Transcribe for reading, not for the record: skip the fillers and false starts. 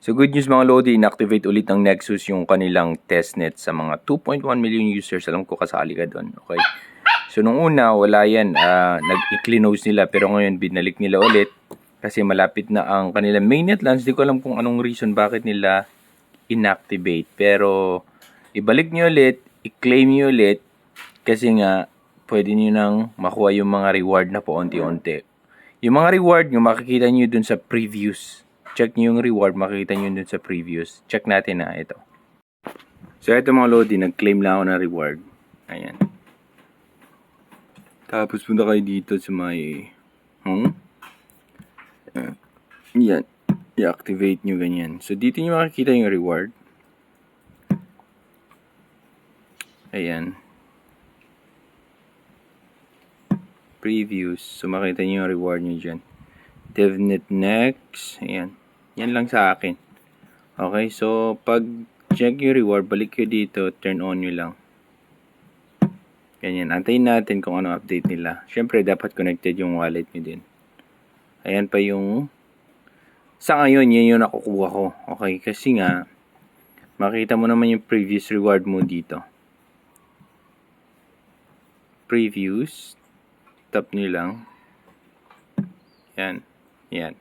So good news mga Lodi, inactivate ulit ng Nexus yung kanilang testnet sa mga 2.1 million users. Alam ko kasali ka doon. Okay. So nung una, wala yan. Nag-close nila pero ngayon binalik nila ulit kasi malapit na ang kanilang mainnet launch. Di ko alam kung anong reason bakit nila inactivate. Pero ibalik nyo ulit, i-claim nyo ulit kasi nga pwede nyo nang makuha yung mga reward na paunti-unti. Yung mga reward nyo makikita nyo dun sa previews. Check nyo yung reward, makikita nyo dun sa previews. Check natin na ito. So ito mga Lodi, nag-claim lang ako ng reward. Ayan. Tapos punta kayo dito sa may yan. I-activate nyo ganyan. So dito nyo makikita yung reward. Ayan. Previews. So makita nyo yung reward nyo dyan. DevNet next. Ayan. Yan lang sa akin. Okay, so pag check yung reward, balik kayo dito, turn on nyo lang. Ganyan, antayin natin kung ano update nila. Siyempre, dapat connected yung wallet nyo din. Ayan pa yung sa ngayon, yan yung nakukuha ko. Okay, kasi nga makita mo naman yung previous reward mo dito. Previews. Tap nyo lang. Yan. Yan.